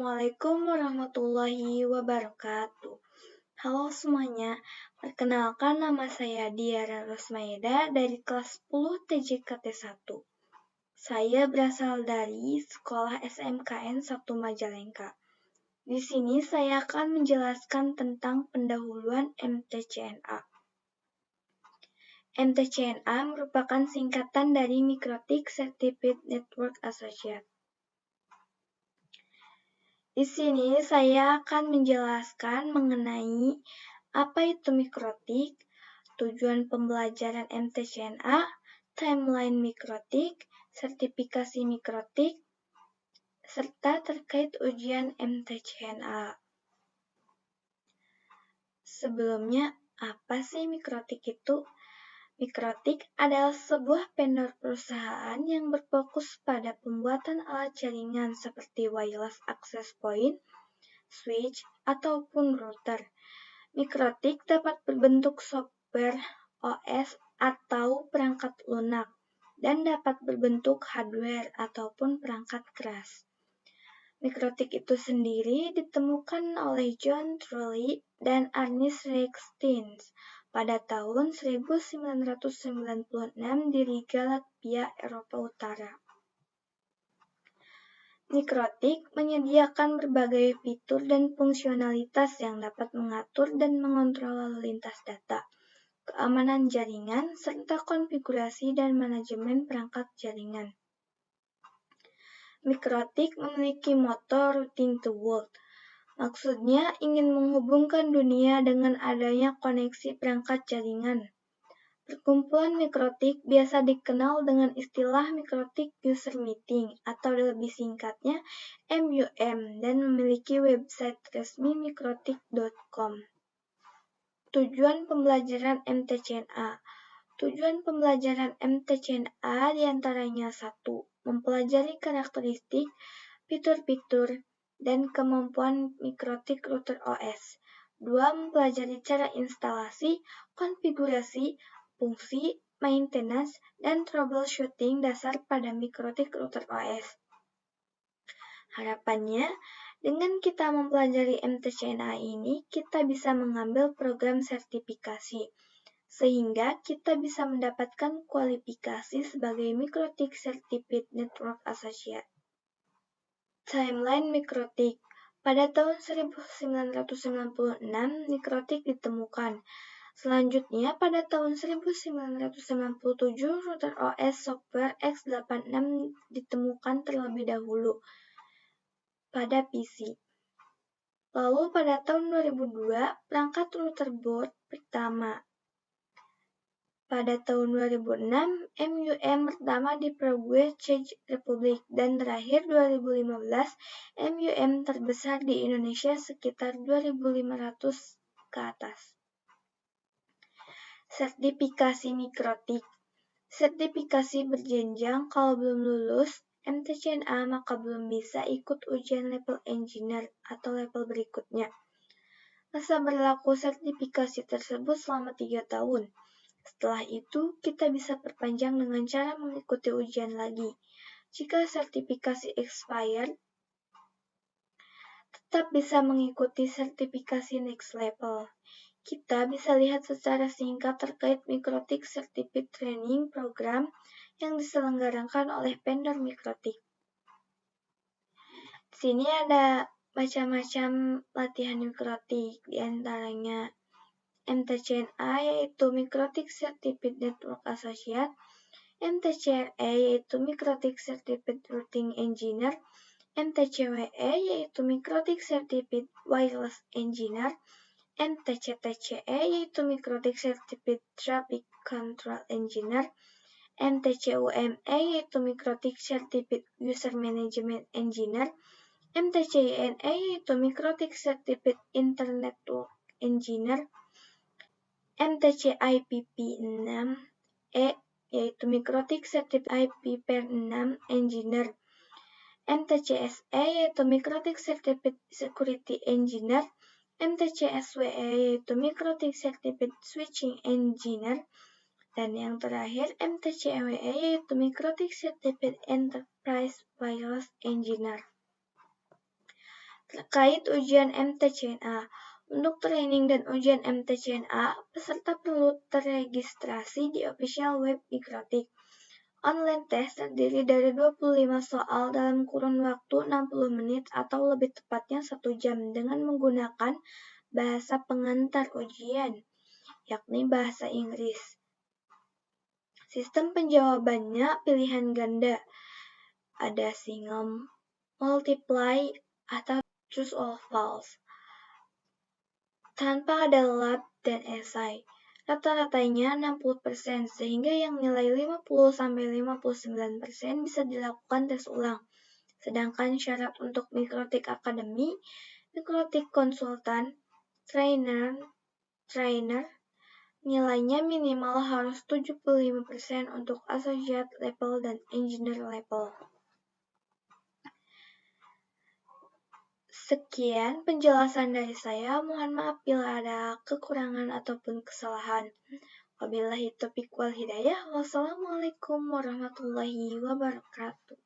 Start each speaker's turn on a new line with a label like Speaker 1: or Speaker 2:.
Speaker 1: Assalamualaikum warahmatullahi wabarakatuh. Halo semuanya, perkenalkan nama saya Diara Rosmaeda dari kelas 10 TJKT 1. Saya berasal dari Sekolah SMKN 1 Majalengka. Di sini saya akan menjelaskan tentang pendahuluan MTCNA. MTCNA merupakan singkatan dari Mikrotik Certified Network Associate. Di sini saya akan menjelaskan mengenai apa itu mikrotik, tujuan pembelajaran MTCNA, timeline mikrotik, sertifikasi mikrotik, serta terkait ujian MTCNA. Sebelumnya, apa sih mikrotik itu? Mikrotik adalah sebuah vendor perusahaan yang berfokus pada pembuatan alat jaringan seperti wireless access point, switch, ataupun router. Mikrotik dapat berbentuk software OS atau perangkat lunak dan dapat berbentuk hardware ataupun perangkat keras. Mikrotik itu sendiri ditemukan oleh John Trulli dan Ernest Rextin pada tahun 1996 di Riga, Latvia, Eropa Utara. Mikrotik menyediakan berbagai fitur dan fungsionalitas yang dapat mengatur dan mengontrol lalu lintas data, keamanan jaringan, serta konfigurasi dan manajemen perangkat jaringan. Mikrotik memiliki moto Routing the World. Maksudnya ingin menghubungkan dunia dengan adanya koneksi perangkat jaringan. Perkumpulan mikrotik biasa dikenal dengan istilah Mikrotik User Meeting atau lebih singkatnya MUM dan memiliki website resmi mikrotik.com. Tujuan pembelajaran MTCNA. Tujuan pembelajaran MTCNA diantaranya 1. Mempelajari karakteristik, fitur-fitur, dan kemampuan mikrotik router OS. 2. Mempelajari cara instalasi, konfigurasi, fungsi, maintenance, dan troubleshooting dasar pada mikrotik router OS. Harapannya, dengan kita mempelajari MTCNA ini, kita bisa mengambil program sertifikasi, sehingga kita bisa mendapatkan kualifikasi sebagai Mikrotik Certified Network Associate. Timeline mikrotik. Pada tahun 1996, mikrotik ditemukan. Selanjutnya, pada tahun 1997, router OS software x86 ditemukan terlebih dahulu pada PC. Lalu pada tahun 2002, perangkat router board pertama. Pada tahun 2006, MUM pertama di Prague, Czech Republic, dan terakhir 2015, MUM terbesar di Indonesia sekitar 2.500 ke atas. Sertifikasi mikrotik. Sertifikasi berjenjang. Kalau belum lulus MTCNA maka belum bisa ikut ujian level engineer atau level berikutnya. Masa berlaku sertifikasi tersebut selama 3 tahun. Setelah itu, kita bisa perpanjang dengan cara mengikuti ujian lagi. Jika sertifikasi expired, tetap bisa mengikuti sertifikasi next level. Kita bisa lihat secara singkat terkait Mikrotik Certificate Training Program yang diselenggarakan oleh vendor Mikrotik. Di sini ada macam-macam latihan Mikrotik, diantaranya MTCNA yaitu Mikrotik Certified Network Associate, MTCRE yaitu Mikrotik Certified Routing Engineer, MTCWE yaitu Mikrotik Certified Wireless Engineer, MTCTCE yaitu Mikrotik Certified Traffic Control Engineer, MTCUME yaitu Mikrotik Certified User Management Engineer, MTCINE yaitu Mikrotik Certified Internet Network Engineer, MTCIPP6E yaitu Mikrotik Certified IP Pair 6 Engineer, MTCSE yaitu Mikrotik Certified Security Engineer, MTCSWE yaitu Mikrotik Certified Switching Engineer, dan yang terakhir MTCEWE yaitu Mikrotik Certified Enterprise Wireless Engineer. Terkait ujian MTCNA, untuk training dan ujian MTCNA, peserta perlu terregistrasi di official web Mikrotik. Online test terdiri dari 25 soal dalam kurun waktu 60 menit atau lebih tepatnya 1 jam dengan menggunakan bahasa pengantar ujian, yakni bahasa Inggris. Sistem penjawabannya pilihan ganda, ada single, multiply, atau true or false, tanpa ada lab dan esai. Rata-ratanya 60%, sehingga yang nilai 50-59% bisa dilakukan tes ulang. Sedangkan syarat untuk Mikrotik Academy, Mikrotik Konsultan, Trainer, nilainya minimal harus 75% untuk associate level dan engineer level. Sekian penjelasan dari saya, mohon maaf bila ada kekurangan ataupun kesalahan. Wabillahi taufiq wal hidayah. Wassalamualaikum warahmatullahi wabarakatuh.